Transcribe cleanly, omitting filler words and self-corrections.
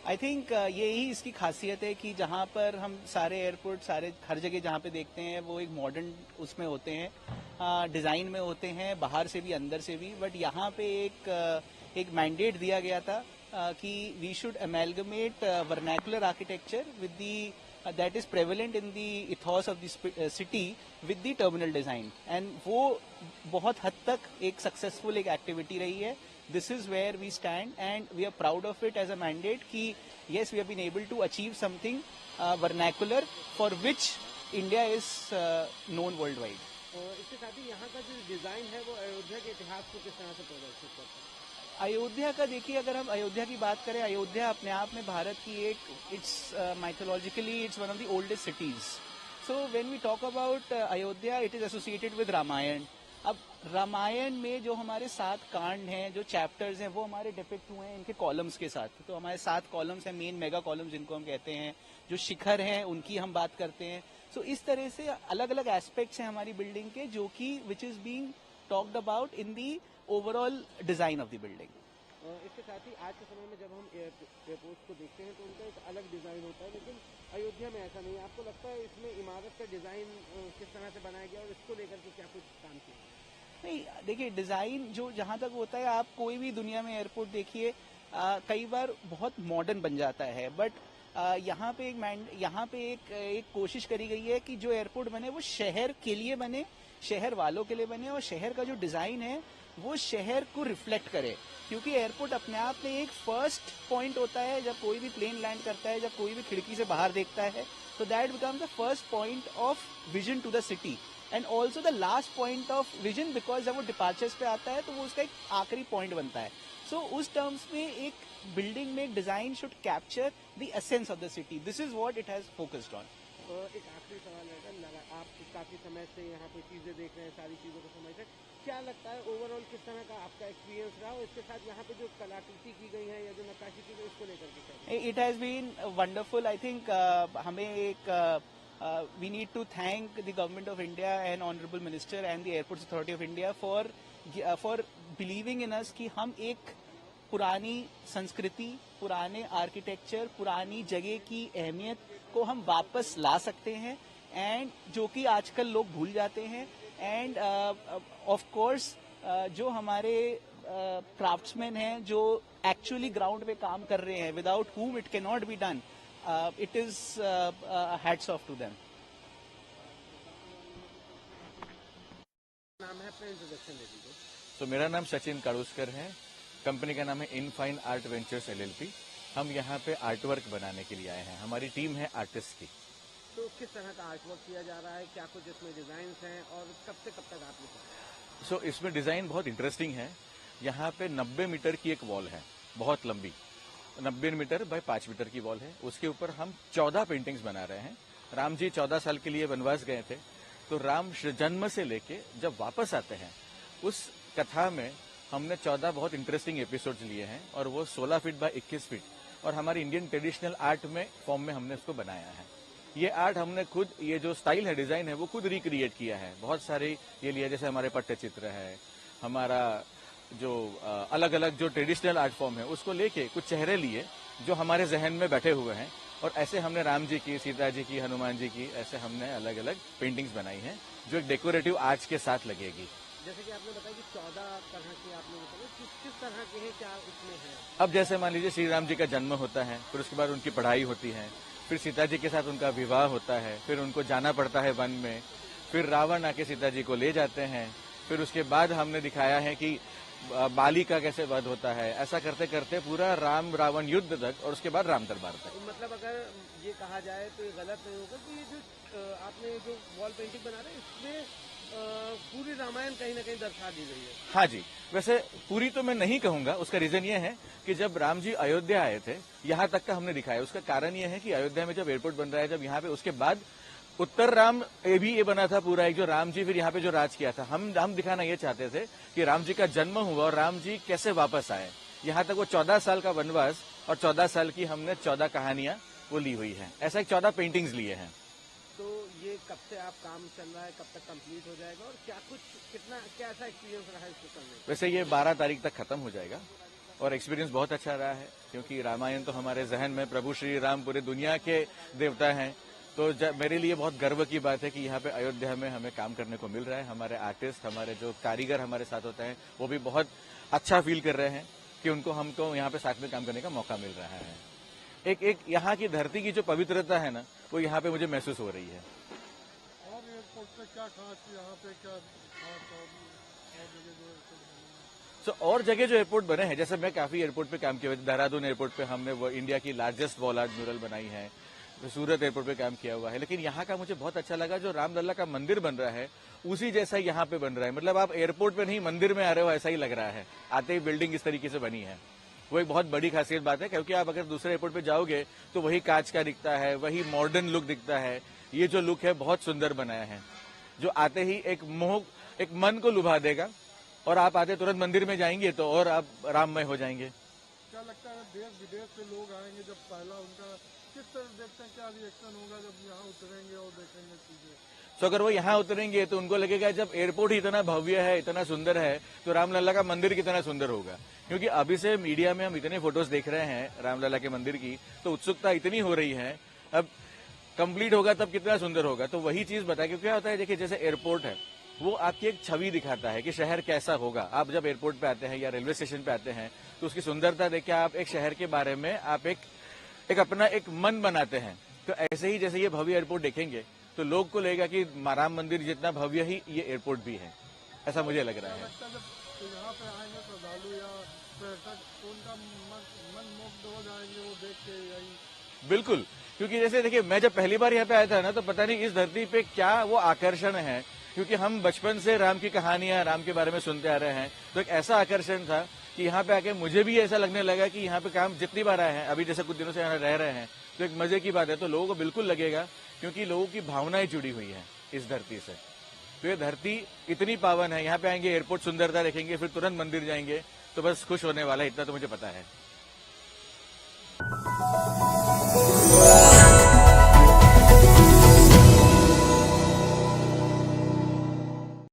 I think यही इसकी खासियत है कि जहाँ पर हम सारे एयरपोर्ट सारे हर जगह जहाँ पे देखते हैं वो एक मॉडर्न उसमें होते हैं, डिज़ाइन में होते हैं, बाहर से भी अंदर से भी। बट यहाँ पे एक मैंडेट दिया गया था कि we should amalgamate vernacular architecture with the that is prevalent in the ethos of the city with the terminal design, and वो बहुत हद तक एक successful एक activity रही है. This is where we stand and we are proud of it as a mandate कि yes, we have been able to achieve something vernacular for which India is known worldwide. इसके साथ ही यहाँ का जो design है वो अयोध्या के इतिहास को किस तरह से प्रदर्शित करता है? अयोध्या का देखिए, अगर हम अयोध्या की बात करें, अयोध्या अपने आप में भारत की एक it's mythologically it's one of the oldest cities. So when we talk about Ayodhya, it is associated with Ramayana. अब रामायण में जो हमारे 7 कांड हैं, जो चैप्टर्स हैं, वो हमारे डिपिक्ट हुए हैं इनके कॉलम्स के साथ. तो हमारे 7 कॉलम्स हैं, मेन मेगा कॉलम्स जिनको हम कहते हैं. जो शिखर हैं उनकी हम बात करते हैं. सो इस तरह से अलग अलग एस्पेक्ट्स हैं हमारी बिल्डिंग के, जो कि which is being talked about in the overall design of the building. इसके साथ ही आज के समय में जब हम एयरपोर्ट को देखते हैं तो उनका एक अलग डिजाइन होता है, लेकिन अयोध्या में ऐसा नहीं है. आपको लगता है इसमें इमारत का डिजाइन किस तरह से बनाया गया और इसको लेकर के क्या कुछ काम किया? नहीं, देखिए, डिजाइन जो जहां तक होता है, आप कोई भी दुनिया में एयरपोर्ट देखिए, कई बार बहुत मॉडर्न बन जाता है. बट यहाँ पे एक कोशिश करी गई है कि जो एयरपोर्ट बने वो शहर के लिए बने, शहर वालों के लिए बने, और शहर का जो डिजाइन है वो शहर को रिफ्लेक्ट करे. क्योंकि एयरपोर्ट अपने आप में एक फर्स्ट पॉइंट होता है. जब कोई भी प्लेन लैंड करता है, जब कोई भी खिड़की से बाहर देखता है, तो that becomes the first point of vision to the city, and also the last point of vision, because जब वो डिपार्चर्स पे आता है तो वो उसका एक आखिरी पॉइंट बनता है. सो उस टर्म्स में एक बिल्डिंग में design should capture the essence of the city. This is what it has focused on. एक आखिरी सवाल है, आप काफी समय से यहाँ पे चीजें देख रहे हैं, सारी चीजों को समझ रहे हैं, क्या लगता है ओवरऑल किस तरह का आपका एक्सपीरियंस रहा? और इसके साथ यहाँ पे जो कलाकृति की गई है या जो नक्काशी की गई, उसको लेकर के it has been wonderful. I think हमें एक we need to thank the government of India and honorable minister and the airports authority of India for believing in us कि हम एक पुरानी संस्कृति, पुराने आर्किटेक्चर, पुरानी जगह की अहमियत को हम वापस ला सकते हैं, एंड जो कि आजकल लोग भूल जाते हैं. एंड ऑफ कोर्स जो हमारे क्राफ्ट्समैन हैं, जो एक्चुअली ग्राउंड पे काम कर रहे हैं, without whom it cannot be done, it is hats off to them. नाम है, अपना इंट्रोडक्शन दे दीजिए. तो मेरा नाम सचिन काड़ूसकर है. कंपनी का नाम है इनफाइन आर्ट वेंचर्स LLP. हम यहाँ पे आर्ट वर्क बनाने के लिए आए हैं. हमारी टीम है आर्टिस्ट की. तो किस तरह का आर्ट वर्क किया जा रहा है, क्या कुछ इसमें डिजाइन हैं और कब से कब तक आप लोग? सो इसमें डिजाइन बहुत इंटरेस्टिंग है. यहाँ पे 90 मीटर की एक वॉल है, बहुत लंबी, 90 मीटर बाय 5 मीटर की वॉल है. उसके ऊपर हम 14 पेंटिंग्स बना रहे हैं. राम जी 14 साल के लिए वनवास गए थे, तो राम जन्म से लेके जब वापस आते हैं, उस कथा में हमने 14 बहुत इंटरेस्टिंग एपिसोड्स लिए हैं, और वो 16 फीट बाय 21 फीट, और हमारी इंडियन ट्रेडिशनल आर्ट में फॉर्म में हमने उसको बनाया है. ये आर्ट हमने खुद, ये जो स्टाइल है, डिजाइन है, वो खुद रिक्रिएट किया है. बहुत सारे ये लिया, जैसे हमारे पट्टचित्र है, हमारा जो अलग अलग जो ट्रेडिशनल आर्ट फॉर्म है, उसको लेके कुछ चेहरे लिए जो हमारे जहन में बैठे हुए हैं, और ऐसे हमने राम जी की, सीता जी की, हनुमान जी की, ऐसे हमने अलग अलग पेंटिंग्स बनाई हैं जो एक डेकोरेटिव आर्ट्स के साथ लगेगी. जैसे कि आपने बताया कि 14 तरह के आपने बताया, किस तरह के हैं, क्या उसमें है? अब जैसे मान लीजिए श्री राम जी का जन्म होता है, फिर उसके बाद उनकी पढ़ाई होती है, फिर सीता जी के साथ उनका विवाह होता है, फिर उनको जाना पड़ता है वन में, फिर रावण आके सीता जी को ले जाते हैं, फिर उसके बाद हमने दिखाया है कि बाली का कैसे वध होता है. ऐसा करते करते पूरा राम रावण युद्ध तक, और उसके बाद राम दरबार तक. मतलब अगर ये कहा जाए तो ये गलत नहीं होगा कि ये जो आपने जो वॉल पेंटिंग बना रहे हैं, इसमें पूरी रामायण कहीं ना कहीं दर्शा दी गई है. हाँ जी, वैसे पूरी तो मैं नहीं कहूंगा. उसका रीजन ये है कि जब राम जी अयोध्या आए थे, यहाँ तक का हमने दिखाया. उसका कारण ये है कि अयोध्या में जब एयरपोर्ट बन रहा है, जब यहाँ पे, उसके बाद उत्तर राम ये बना था पूरा, एक जो राम जी फिर यहाँ पे जो राज किया था, हम दिखाना ये चाहते थे कि राम जी का जन्म हुआ और राम जी कैसे वापस आए. यहाँ तक वो 14 साल का वनवास और 14 साल की हमने 14 कहानियां वो ली हुई हैं. ऐसा एक 14 पेंटिंग्स लिए हैं. तो ये कब से आप काम चल रहा है, कब तक कंप्लीट हो जाएगा, और क्या ऐसा एक्सपीरियंस रहा है इसको करने? वैसे ये 12 तारीख तक खत्म हो जाएगा. और एक्सपीरियंस बहुत अच्छा रहा है, क्योंकि रामायण तो हमारे जहन में प्रभु श्री राम पूरे दुनिया के देवता हैं। तो मेरे लिए बहुत गर्व की बात है कि यहाँ पे अयोध्या में हमें काम करने को मिल रहा है। हमारे आर्टिस्ट, हमारे जो कारीगर हमारे साथ होते हैं, वो भी बहुत अच्छा फील कर रहे हैं कि हमको यहाँ पे साथ में काम करने का मौका मिल रहा है। एक यहाँ की धरती की जो पवित्रता है ना, वो यहाँ पे मुझे महसूस हो रही है। और एयरपोर्ट पे क्या खास, यहाँ पे क्या खास और जगह जो एयरपोर्ट बने हैं, जैसे मैं काफी एयरपोर्ट पे काम किया हुआ है। देहरादून एयरपोर्ट पे हमने वो इंडिया की लार्जेस्ट वॉल आर्ट म्यूरल बनाई है। सूरत एयरपोर्ट पे काम किया हुआ है। लेकिन यहाँ का मुझे बहुत अच्छा लगा, जो रामलला का मंदिर बन रहा है उसी जैसा यहाँ पे बन रहा है। मतलब आप एयरपोर्ट पे नहीं, मंदिर में आ रहे हो, ऐसा ही लग रहा है। आते ही बिल्डिंग इस तरीके से बनी है, वो एक बहुत बड़ी खासियत बात है। क्योंकि आप अगर दूसरे एयरपोर्ट पे जाओगे तो वही कांच का दिखता है, वही मॉडर्न लुक दिखता है। ये जो लुक है बहुत सुंदर बनाया है, जो आते ही एक मन को लुभा देगा। और आप आते तुरंत मंदिर में जाएंगे तो और आप राममय हो जाएंगे। क्या लगता है देश विदेश से लोग आएंगे, जब पहला उनका किस तरह देखते हैं, क्या रिएक्शन होगा जब यहाँ उतरेंगे और देखेंगे चीजें? तो अगर वो यहाँ उतरेंगे तो उनको लगेगा जब एयरपोर्ट ही इतना भव्य है, इतना सुंदर है, तो रामलला का मंदिर कितना सुंदर होगा। क्योंकि अभी से मीडिया में हम इतने फोटोज देख रहे हैं रामलला के मंदिर की, तो उत्सुकता इतनी हो रही है। अब कंप्लीट होगा तब कितना सुंदर होगा। तो वही चीज बताया। क्योंकि क्या होता है, देखिए जैसे एयरपोर्ट है, वो आपकी एक छवि दिखाता है कि शहर कैसा होगा। आप जब एयरपोर्ट पे आते हैं या रेलवे स्टेशन पे आते हैं तो उसकी सुंदरता देख के आप एक शहर के बारे में आप एक अपना एक मन बनाते हैं। तो ऐसे ही जैसे ये भव्य एयरपोर्ट देखेंगे तो लोग को लगेगा कि राम मंदिर जितना भव्य ही ये एयरपोर्ट भी है, ऐसा मुझे लग रहा है। जब यहाँ पे आएंगे श्रद्धालु या पर्यटक तो उनका मन मुग्ध हो जाएंगे वो देख के। यही बिल्कुल, क्योंकि जैसे देखिए मैं जब पहली बार यहाँ पे आया था ना, तो पता नहीं इस धरती पे क्या वो आकर्षण है। क्योंकि हम बचपन से राम की कहानियां, राम के बारे में सुनते आ रहे हैं, तो एक ऐसा आकर्षण था कि यहाँ पे आके मुझे भी ऐसा लगने लगा कि यहाँ पे काम जितनी बार आए हैं, अभी जैसे कुछ दिनों से यहाँ रह रहे हैं, तो एक मजे की बात है। तो लोगों को बिल्कुल लगेगा, क्योंकि लोगों की भावनाएं जुड़ी हुई हैं इस धरती से। तो ये धरती इतनी पावन है, यहाँ पे आएंगे, एयरपोर्ट सुंदरता देखेंगे, फिर तुरंत मंदिर जाएंगे, तो बस खुश होने वाला है, इतना तो मुझे पता है।